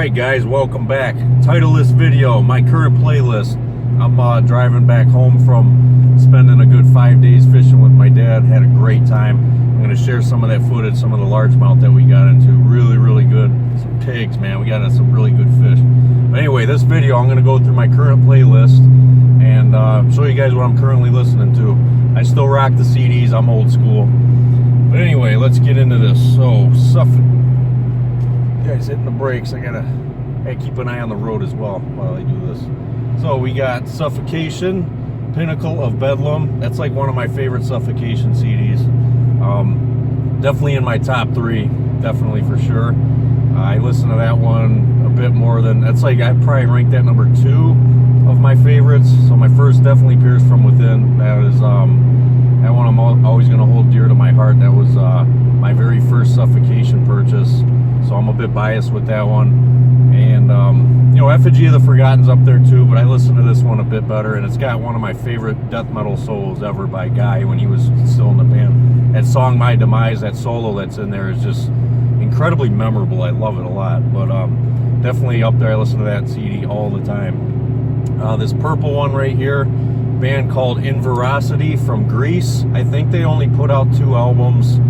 Alright guys, welcome back. Title this video, my current playlist. I'm driving back home from spending a good 5 days fishing with my dad. Had a great time. I'm going to share some of that footage, some of the largemouth that we got into. Really good. Some pigs, man. We got into some really good fish. But anyway, this video, I'm going to go through my current playlist and show you guys what I'm currently listening to. I still rock the CDs. I'm old school. But anyway, let's get into this. So, guys hitting the brakes. I gotta keep an eye on the road as well while I do this. So we got Suffocation, Pinnacle of Bedlam. That's like one of my favorite Suffocation CDs. Definitely in my top 3, definitely for sure. I listen to that one a bit more than, that's like, I probably rank that number 2 of my favorites. So my first, definitely Pierce From Within. That is that one I'm always gonna hold dear to my heart. That was my very first Suffocation purchase. So I'm a bit biased with that one. And, you know, Effigy of the Forgotten's up there too, but I listen to this one a bit better. And it's got one of my favorite death metal solos ever by Guy when he was still in the band. That song, My Demise, that solo that's in there is just incredibly memorable. I love it a lot. But definitely up there. I listen to that CD all the time. This purple one right here, band called Inveracity from Greece. I think they only put out 2 albums.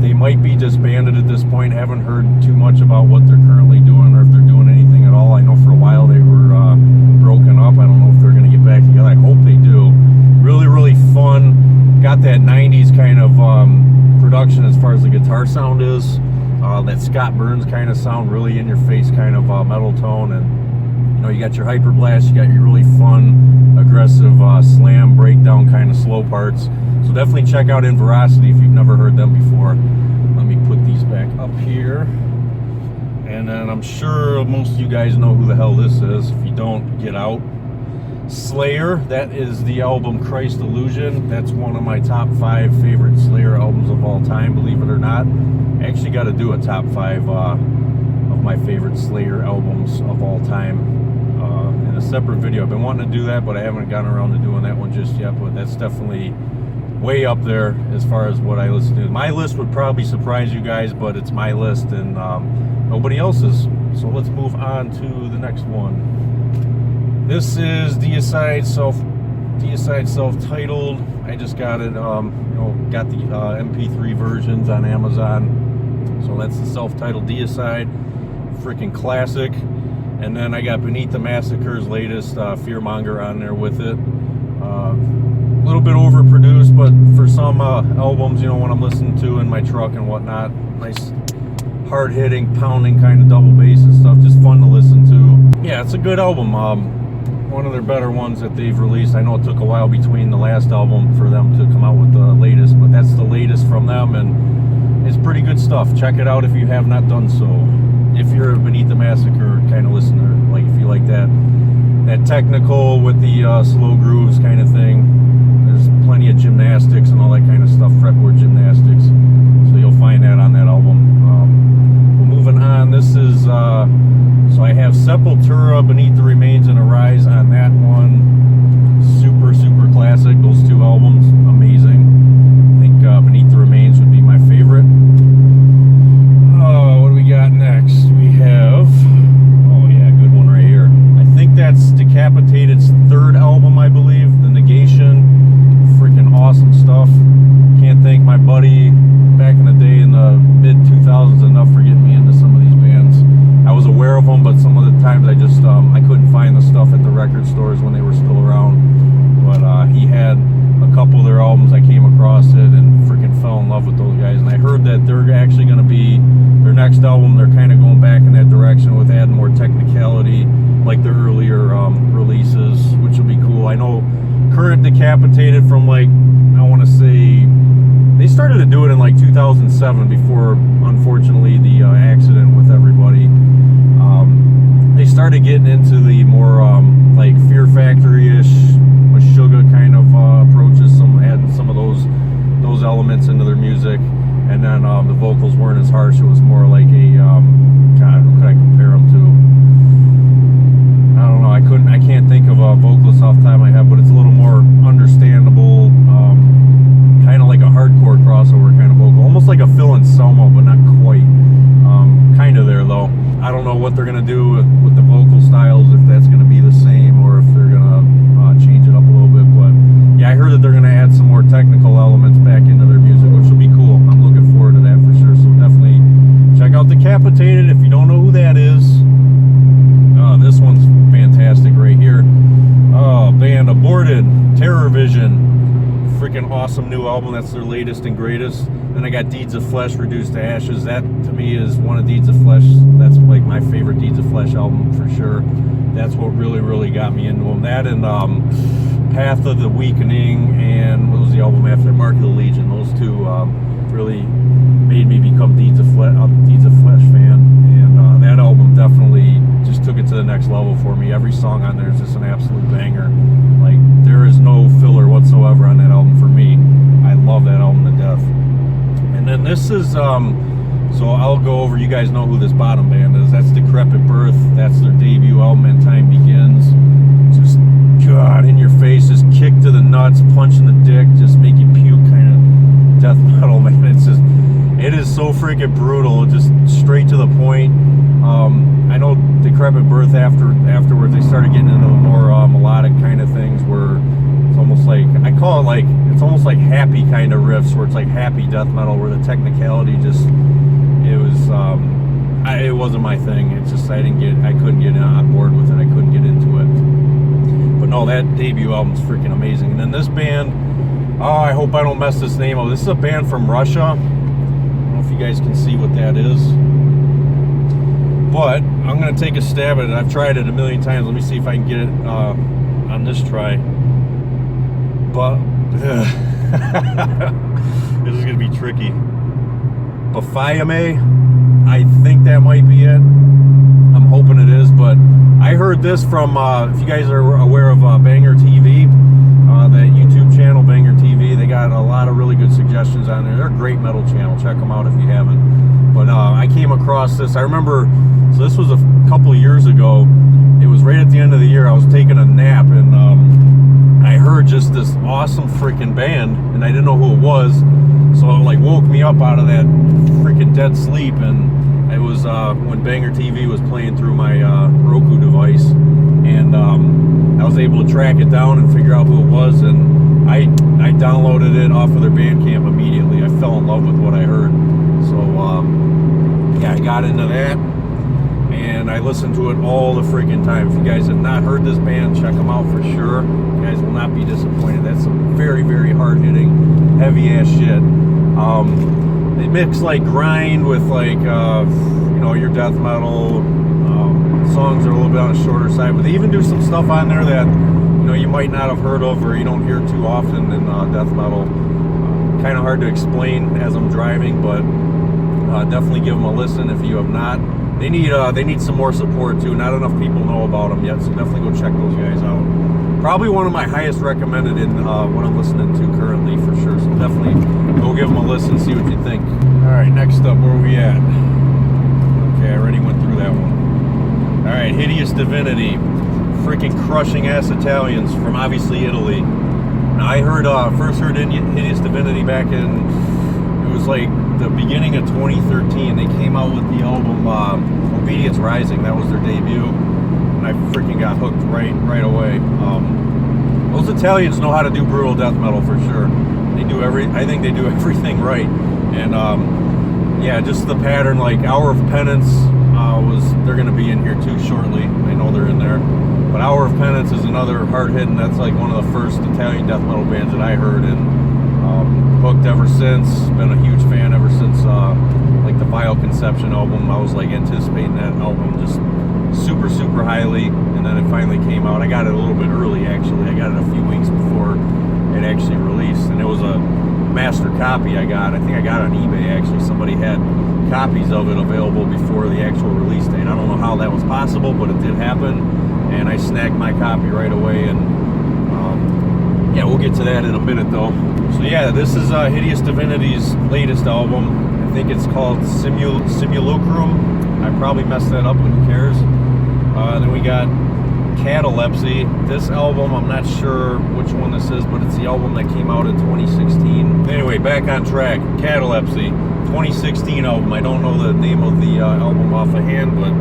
They might be disbanded at this point. Haven't heard too much about what they're currently doing or if they're doing anything at all. I know for a while they were broken up. I don't know if they're going to get back together. I hope they do. Really fun. Got that 90s kind of production as far as the guitar sound is. That Scott Burns kind of sound, really in your face kind of metal tone. And you know, you got your hyper blast, you got your really fun, aggressive slam breakdown kind of slow parts. So definitely check out Inveracity if you've never heard them before. Let me put these back up here. And then I'm sure most of you guys know who the hell this is. If you don't, get out. Slayer, that is the album Christ Illusion. That's one of my top 5 favorite Slayer albums of all time, believe it or not. I actually got to do a top 5 of my favorite Slayer albums of all time in a separate video. I've been wanting to do that, but I haven't gotten around to doing that one just yet. But that's definitely way up there as far as what I listen to. My list would probably surprise you guys, but it's my list and nobody else's. So let's move on to the next one. This is Deicide self-titled. I just got it, you know, got the MP3 versions on Amazon. So that's the self-titled Deicide, freaking classic. And then I got Beneath the Massacre's latest Fearmonger on there with it. A little bit overproduced, but for some albums, you know, when I'm listening to in my truck and whatnot, nice hard-hitting, pounding kind of double bass and stuff, just fun to listen to. Yeah, it's a good album. One of their better ones that they've released. I know it took a while between the last album for them to come out with the latest, but that's the latest from them, and it's pretty good stuff. Check it out if you have not done so. If you're a Beneath the Massacre kind of listener, like if you like that technical with the slow grooves kind of thing. There's plenty of gymnastics and all that kind of stuff, fretboard gymnastics. So you'll find that on that album. Well, moving on, this is, so I have Sepultura, Beneath the Remains, and Arise on that one. Super classic, those 2 albums, amazing. I think Beneath the Remains would be my favorite. What do we got next? We have, oh yeah, good one right here. I think that's Decapited's 3rd album, I believe, The Negation. Freaking awesome stuff. Can't thank my buddy back in the day in the mid-2000s enough for getting me into some of these bands. I was aware of them, but some of the times I just I couldn't find the stuff at the record stores when they were still around. But he had a couple of their albums. I came across it and freaking fell in love with those guys. And I heard that they're actually going to be, their next album, they're kind of going back in that direction with adding more technicality like their earlier releases, which will be cool. I know current Decapitated from, like, I want to say, they started to do it in like 2007 before, unfortunately, the accident with everybody. They started getting into the more like Fear Factory-ish, Meshuggah kind of approaches, adding some of those elements into their music. And then the vocals weren't as harsh. It was more like a, God, who could I compare them to? I don't know. I can't think of a vocalist off the top of my head, but it's a little more understandable, kind of like a hardcore crossover kind of vocal, almost like a Phil Anselmo, but not quite. Kind of there though. I don't know awesome new album. That's their latest and greatest. Then I got Deeds of Flesh, Reduced to Ashes. That to me is one of Deeds of Flesh. That's like my favorite Deeds of Flesh album for sure. That's what really got me into them. That and Path of the Weakening, and what was the album after? Mark of the Legion. Those two really made me become Deeds of Flesh fan. And that album definitely just took it to the next level for me. Every song on there is just an absolute banger. Like, there is no filler whatsoever on that album for me. I love that album to death. And then this is, so I'll go over, you guys know who this bottom band is. That's Decrepit Birth. That's their debut album, And Time Begins. Just, God, in your face, just kick to the nuts, punch in the dick, just make you puke kind of death metal, man. It's just, it is so freaking brutal, just straight to the point. I know Decrepit Birth afterwards they started getting into more melodic kind of things where it's almost like, I call it like, it's almost like happy kind of riffs where it's like happy death metal where the technicality just, it was, it wasn't my thing. It's just, I couldn't get on board with it. I couldn't get into it. But no, that debut album's freaking amazing. And then this band, oh, I hope I don't mess this name up. This is a band from Russia. I don't know if you guys can see what that is. But I'm going to take a stab at it. I've tried it a million times. Let me see if I can get it on this try. But this is going to be tricky. Baphiame, I think that might be it. I'm hoping it is, but I heard this from, if you guys are aware of Banger TV, that YouTube channel, Banger TV, they got a lot of really good suggestions on there. They're a great metal channel. Check them out if you haven't. But I came across this. I remember, so this was a couple of years ago. It was right at the end of the year. I was taking a nap, and I heard just this awesome freaking band, and I didn't know who it was. So it like woke me up out of that freaking dead sleep, and it was when Banger TV was playing through my Roku device, and I was able to track it down and figure out who it was, and I downloaded it off of their Bandcamp immediately. I fell in love with what I heard. So yeah, I got into that, and I listened to it all the freaking time. If you guys have not heard this band, check them out for sure. You guys will not be disappointed. That's some very hard-hitting, heavy-ass shit. They mix like grind with like you know, your death metal. Songs are a little bit on the shorter side, but they even do some stuff on there that, you know, you might not have heard of or you don't hear too often in death metal. Kind of hard to explain as I'm driving, but definitely give them a listen if you have not. They need some more support too. Not enough people know about them yet, so definitely go check those guys out. Probably one of my highest recommended in what I'm listening to currently for sure. So definitely go give them a listen, see what you think. All right, next up, where are we at? Okay, I already went through that one. All right, Hideous Divinity, freaking crushing ass Italians from obviously Italy. Now I first heard Hideous Divinity back in, it was like the beginning of 2013. They came out with the album Obedience Rising. That was their debut, and I freaking got hooked right away. Those Italians know how to do brutal death metal for sure. I think they do everything right, and yeah, just the pattern, like Hour of Penance. They're going to be in here too shortly. I know they're in there. But Hour of Penance is another hard-hitting. That's like one of the first Italian death metal bands that I heard, and hooked ever since. Been a huge fan ever since like the Vile Conception album. I was like anticipating that album just super highly, and then it finally came out. I got it a little bit early actually. I got it a few weeks before it actually released, and it was a master copy I think I got it on eBay actually. Somebody had copies of it available before the actual release date. I don't know how that was possible, but it did happen, and I snagged my copy right away. And yeah, we'll get to that in a minute though. So yeah, this is Hideous Divinity's latest album. I think it's called Simulacrum. I probably messed that up, but who cares? Then we got Catalepsy. This album, I'm not sure which one this is, but it's the album that came out in 2016. Anyway, back on track. Catalepsy, 2016 album. I don't know the name of the album offhand, but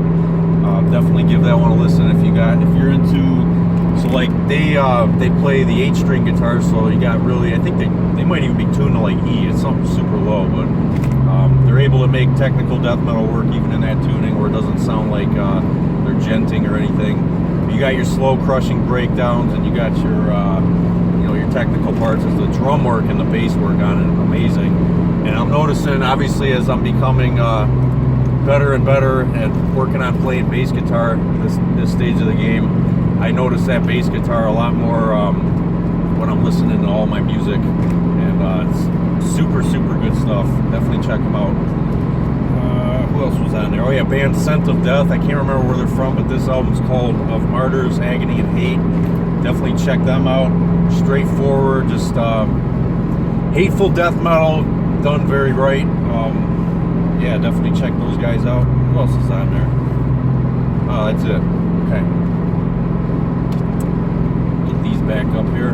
definitely give that one a listen if you're into. So like they play the 8-string guitar, so you got really, I think they might even be tuned to like E. It's something super low, but they're able to make technical death metal work even in that tuning where it doesn't sound like they're genting or anything. You got your slow crushing breakdowns, and you got your your technical parts is the drum work and the bass work on it. Amazing. And I'm noticing, obviously, as I'm becoming better and better at working on playing bass guitar this stage of the game, I notice that bass guitar a lot more when I'm listening to all my music. And it's super, super good stuff. Definitely check them out. Who else was on there? Oh yeah, band Scent of Death. I can't remember where they're from, but this album's called Of Martyrs, Agony and Hate. Definitely check them out. Straightforward, just hateful death metal done very right. Yeah, definitely check those guys out. Who else is on there? Oh, that's it. Okay. Get these back up here.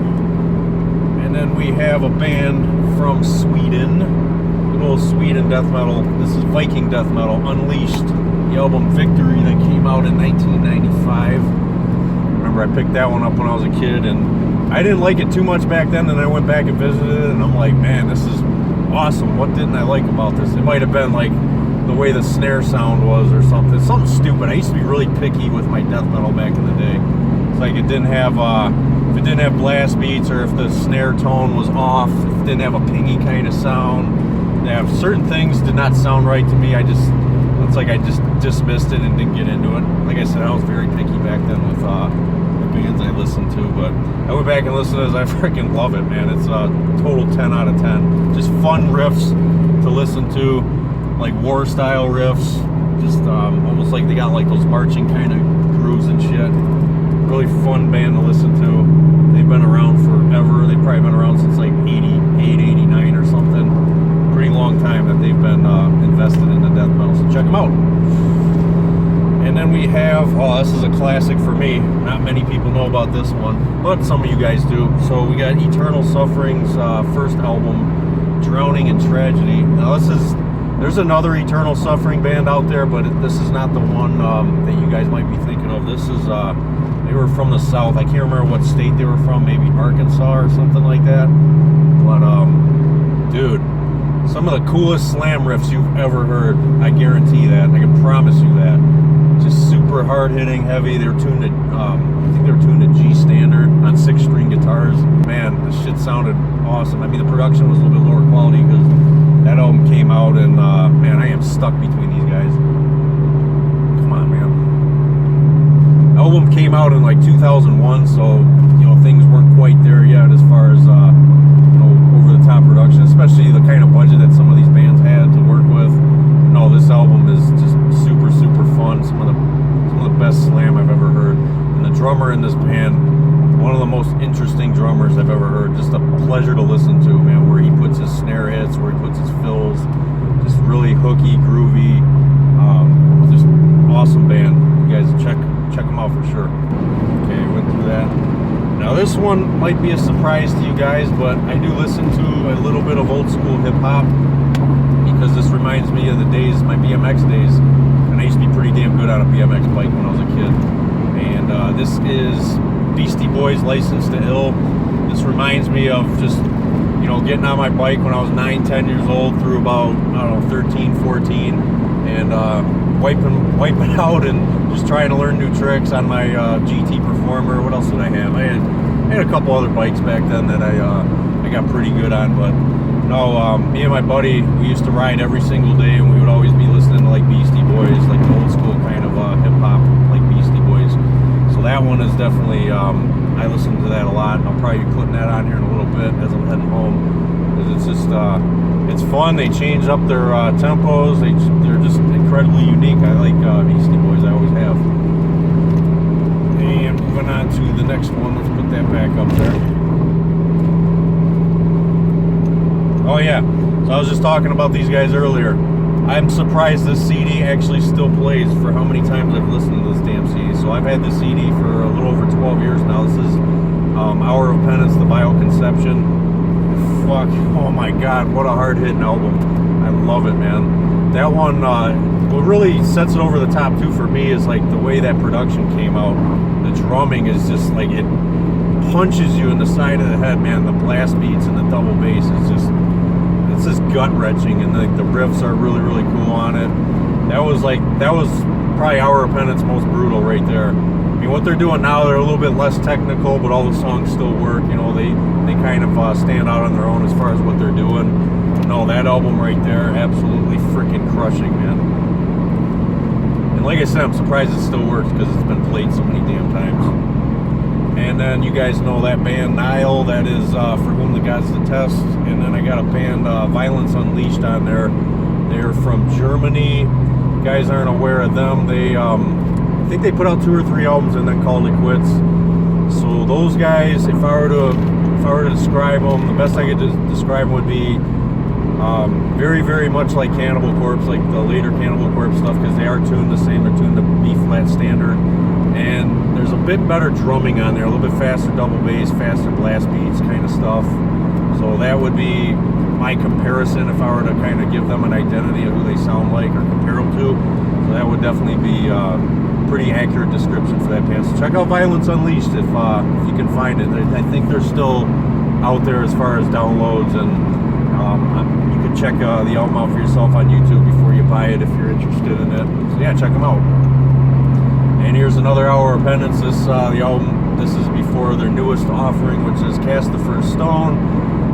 And then we have a band from Sweden. Old Sweden death metal. This is Viking death metal, Unleashed. The album Victory that came out in 1995. Remember, I picked that one up when I was a kid, and I didn't like it too much back then. And I went back and visited it, and I'm like, man, this is awesome. What didn't I like about this? It might have been like the way the snare sound was, or something stupid. I used to be really picky with my death metal back in the day. It's like it didn't have if it didn't have blast beats, or if the snare tone was off, if it didn't have a pingy kind of sound. Yeah, certain things did not sound right to me. It's like I just dismissed it and didn't get into it. Like I said, I was very picky back then with the bands I listened to, but I went back and listened to this. I freaking love it, man. It's a total 10 out of 10. Just fun riffs to listen to, like war style riffs. Just almost like they got like those marching kind of grooves and shit. Really fun band to listen to. They've been around forever. They've probably been around since like 88, 89 or something. Pretty long time that they've been invested in the death metal, so check them out. And then we have, this is a classic for me. Not many people know about this one, but some of you guys do. So we got Eternal Suffering's first album, Drowning in Tragedy. Now there's another Eternal Suffering band out there, but this is not the one that you guys might be thinking of. This is, they were from the South. I can't remember what state they were from, maybe Arkansas or something like that. But, dude, some of the coolest slam riffs you've ever heard. I guarantee that. I can promise you that. Just super hard-hitting, heavy. They were tuned to, I think they were tuned to G standard on 6-string guitars. Man, this shit sounded awesome. I mean, the production was a little bit lower quality because that album came out, and man, I am stuck between these guys. Come on, man. The album came out in like 2001, so you know things weren't quite there yet as far as over-the-top production, especially the kind of budget that some of these bands had to work with. No, this album is just super, super fun. Some of the best slam I've ever heard. And the drummer in this band, one of the most interesting drummers I've ever heard. Just a pleasure to listen to, man. Where he puts his snare hits, where he puts his fills, just really hooky, groovy. Just awesome band. You guys check them out for sure. Okay, went through that. Now this one might be a surprise to you guys, but I do listen to a little bit of old school hip hop because this reminds me of the days, my BMX days, and I used to be pretty damn good on a BMX bike when I was a kid. And this is Beastie Boys' License to Ill. This reminds me of just, you know, getting on my bike when I was 9, 10 years old through about, I don't know, 13, 14, and wiping out and just trying to learn new tricks on my GT Performer. What else did I have? I had a couple other bikes back then that I got pretty good on, but no, me and my buddy, we used to ride every single day, and we would always be listening to like Beastie Boys, like the old school kind of hip hop, like Beastie Boys. So that one is definitely, I listen to that a lot. I'll probably be putting that on here in a little bit as I'm heading home, because it's just, it's fun. They change up their tempos. They're just incredibly unique. I like Beastie Boys. I always have. And moving on to the next one. Let's put that back up there. Oh yeah. So I was just talking about these guys earlier. I'm surprised this CD actually still plays for how many times I've listened to this damn CD. So I've had this CD for a little over 12 years now. This is Hour of Penance, the Bioconception. Fuck, oh my god, what a hard-hitting album. I love it, man. That one, what really sets it over the top too for me is like the way that production came out. The drumming is just like, it punches you in the side of the head, man. The blast beats and the double bass is just, it's just gut-wrenching, and the riffs are really, really cool on it. That was probably Hour of Penance most brutal right there. mean, what they're doing now, they're a little bit less technical, but all the songs still work. You know, they kind of stand out on their own as far as what they're doing. No, that album right there, absolutely freaking crushing, man. And like I said, I'm surprised it still works because it's been played so many damn times. And then you guys know that band Nile, that is For Whom the Gods Detest. And then I got a band, Violence Unleashed, on there. They're from Germany. You guys aren't aware of them. They, I think they put out 2 or 3 albums and then called it quits. So those guys, if I were to describe them, the best I could describe them would be very, very much like Cannibal Corpse, like the later Cannibal Corpse stuff, because they are tuned the same. They're tuned to B flat standard. And there's a bit better drumming on there, a little bit faster double bass, faster blast beats kind of stuff. So that would be my comparison if I were to kind of give them an identity of who they sound like or compare them to. So that would definitely be a pretty accurate description for that band. So check out Violence Unleashed if you can find it. I think they're still out there as far as downloads, and you can check the album out for yourself on YouTube before you buy it if you're interested in it. So yeah, check them out. And here's another Hour of Penance. This is before their newest offering, which is Cast the First Stone.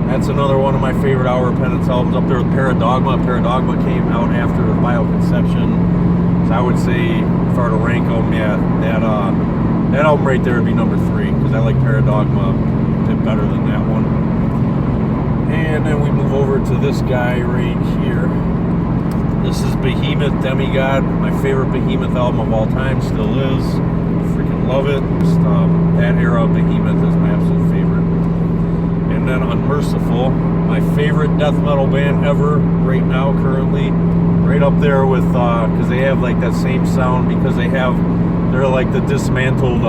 That's another one of my favorite Hour of Penance albums, up there with Paradogma. Paradogma came out after Vile Conception. So I would say, if I were to rank them, yeah, that album right there would be number 3, because I like Paradogma a bit better than that one. And then we move over to this guy right here. This is Behemoth, Demigod, my favorite Behemoth album of all time, still is. Freaking love it. Just, that era of Behemoth is my absolute favorite. And then Unmerciful, my favorite death metal band ever right now, currently. Right up there with, because they have like that same sound, because they're like the dismantled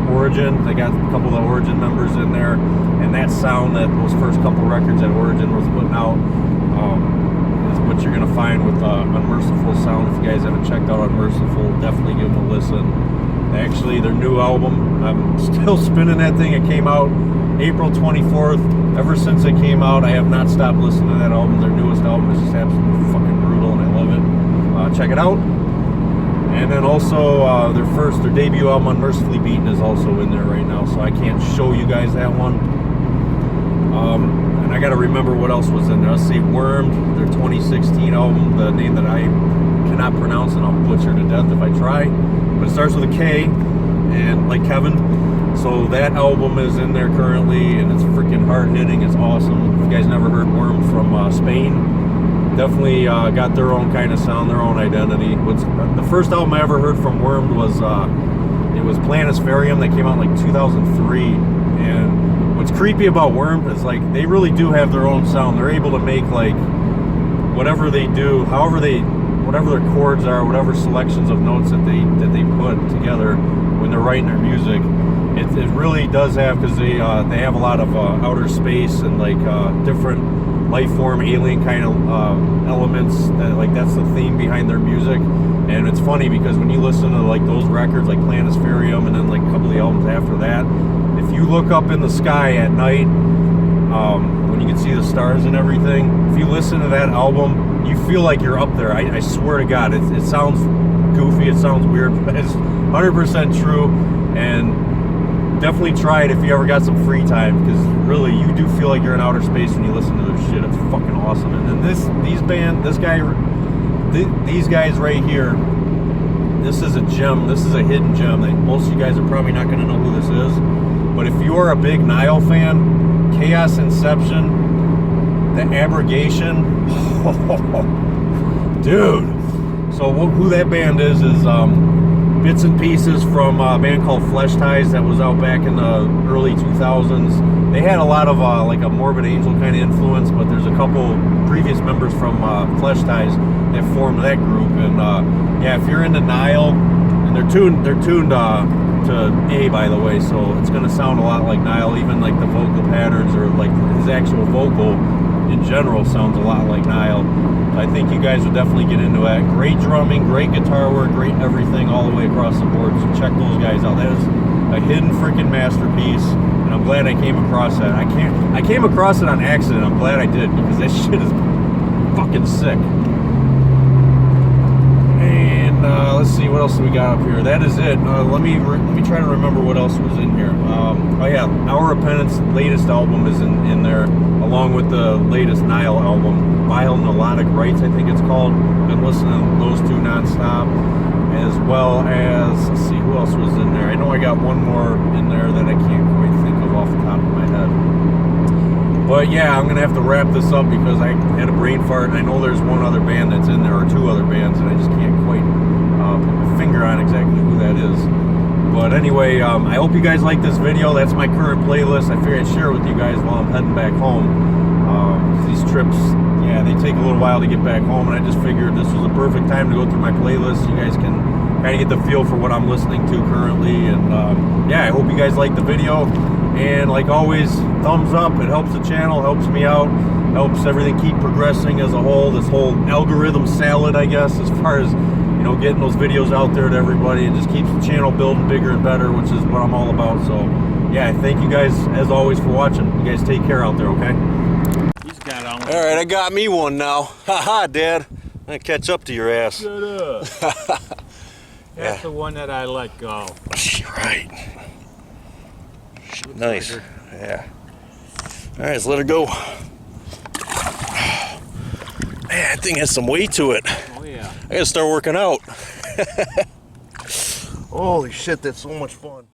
Origin. They got a couple of the Origin members in there. And that sound that those first couple records that Origin was putting out, what you're going to find with Unmerciful sound. If you guys haven't checked out Unmerciful, definitely give them a listen. Actually, their new album, I'm still spinning that thing. It came out April 24th. Ever since it came out, I have not stopped listening to that album. Their newest album is just absolutely fucking brutal, and I love it. Check it out. And then also their debut album, Unmercifully Beaten, is also in there right now, so I can't show you guys that one. And I got to remember what else was in there. Let's see, Wormed, their 2016 album, the name that I cannot pronounce and I'll butcher to death if I try. But it starts with a K, and like Kevin. So that album is in there currently, and it's freaking hard-hitting. It's awesome. If you guys never heard Wormed from Spain, definitely got their own kind of sound, their own identity. The first album I ever heard from Wormed was Planispherium, that came out in like 2003. And what's creepy about Worm is like they really do have their own sound. They're able to make like whatever they do, whatever their chords are, whatever selections of notes that they put together when they're writing their music. It really does have, because they have a lot of outer space and like different life form, alien kind of elements. That's the theme behind their music. And it's funny because when you listen to like those records, like Planispherium, and then like a couple of the albums after that, if you look up in the sky at night, when you can see the stars and everything, if you listen to that album, you feel like you're up there. I swear to God, it sounds goofy, it sounds weird, but it's 100% true. And definitely try it if you ever got some free time, because really, you do feel like you're in outer space when you listen to this shit. It's fucking awesome. And then these guys right here, this is a gem. This is a hidden gem that most of you guys are probably not going to know who this is. But if you are a big Nile fan, Chaos Inception, The Abrogation, dude. So who that band is bits and pieces from a band called Flesh Ties that was out back in the early 2000s. They had a lot of like a Morbid Angel kind of influence, but there's a couple previous members from Flesh Ties that formed that group. And yeah, if you're into Nile, and they're tuned to A, by the way, so it's going to sound a lot like Nile. Even like the vocal patterns, or like his actual vocal in general, sounds a lot like Nile. I think you guys would definitely get into that. Great drumming, great guitar work, great everything all the way across the board. So check those guys out. That is a hidden freaking masterpiece, and I'm glad I came across that. I came across it on accident. I'm glad I did, because that shit is fucking sick. And let's see, what else do we got up here? That is it. Let me try to remember what else was in here. Oh yeah, Hour of Penance latest album is in there, along with the latest Nile album, Vile Melodic Rights, I think it's called. Been listening to those two nonstop, as well as, let's see, who else was in there? I know I got one more in there that I can't quite think of off the top of my head. But yeah, I'm gonna have to wrap this up because I had a brain fart. I know there's one other band that's in there, or two other bands, and I just can't quite put my finger on exactly who that is. But anyway, I hope you guys like this video. That's my current playlist. I figured I'd share it with you guys while I'm heading back home. These trips, yeah, they take a little while to get back home, and I just figured this was the perfect time to go through my playlist. You guys can kind of get the feel for what I'm listening to currently. And yeah, I hope you guys like the video. And like always, thumbs up. It helps the channel, helps me out, helps everything keep progressing as a whole. This whole algorithm salad, I guess, as far as, you know, getting those videos out there to everybody. It just keeps the channel building bigger and better, which is what I'm all about. So yeah, thank you guys as always for watching. You guys take care out there, okay? He's got on. All right, I got me one now. Haha, Dad. I'm gonna catch up to your ass. Shut up. That's the one that I let go. Right. Nice. Yeah. All right, let's let her go. Man, that thing has some weight to it. Oh yeah. I gotta start working out. Holy shit, that's so much fun.